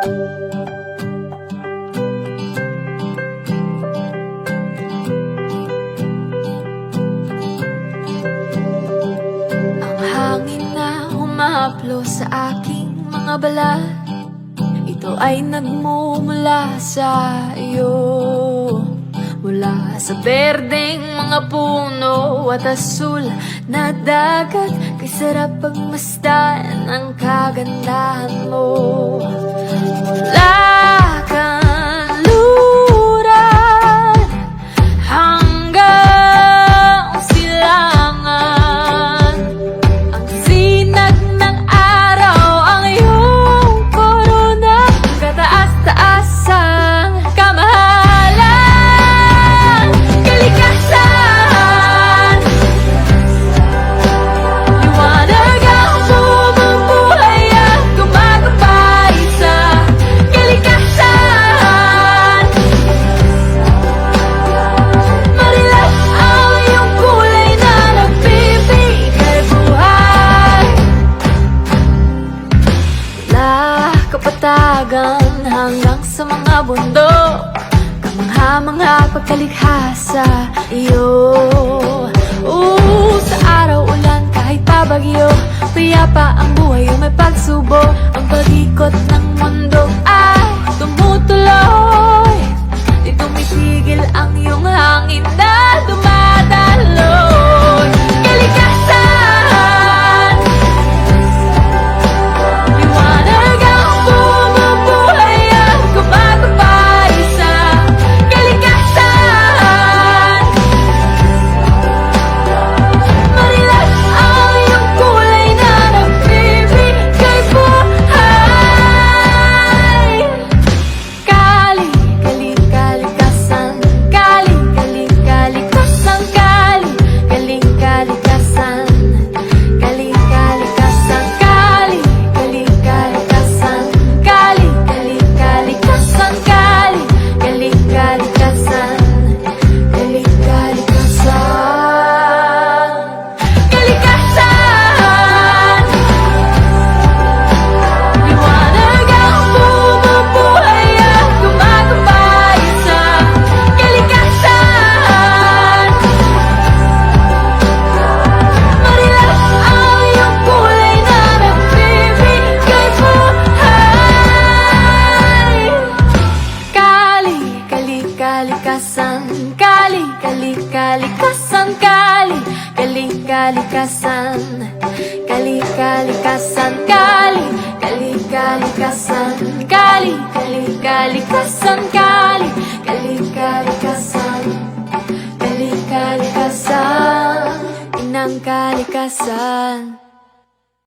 Hangin na humahaplo sa aking mga balat, ito ay nagmumula sa iyo. Mula sa berdeng mga puno at asul na dagat, kay sarap pagmasdan ang kagandahan mo. Mula kanluran hanggang silangan, ang sinag ng araw ang iyong korona, kataas-taasang kamahalan, kalikasan. Liwanag ang bumubuhay at gumagabay sa kalikasan. Marilap ang iyong kulay na nagbibigay buhay. Mula kapatagan hanggang sa mga bundok, kamangha-mangha pagkalikha sa iyo. Sa araw ulan kahit pabagyo, payapa ang buhay o may pagsubok, ang pag-ikot ng mundo ay tumutuloy. Di tumitigil ang iyong hangin na dumadaloy. Kalikasan, liwanag ang bumubuhay at gumagabay sa kalikasan. Marilap ang iyong kulay na nagbibigay buhay. Kali, kali, kalikasan. Kali, kali, kalikasan. Kali, kali, kalikasan. Kali, kalikasan. Kali, kali, kalikasan. Kali, kali, kalikasan. Kali, kali, kalikasan. Kali, kalikasan. Kalikasan, liwanag ang bumubuhay at gumagabay sa kalikasan. Marilap ang iyong kulay na nagbibigay buhay. Kali, kali, kalikasan. Kali, kali, kalikasan. Kali, kali, kalikasan. Kali, kalikasan. Kali, kali, kalikasan. Kali, kali, kalikasan. Kali, kali, kalikasan. Kali, kalikasan. Inang kalikasan.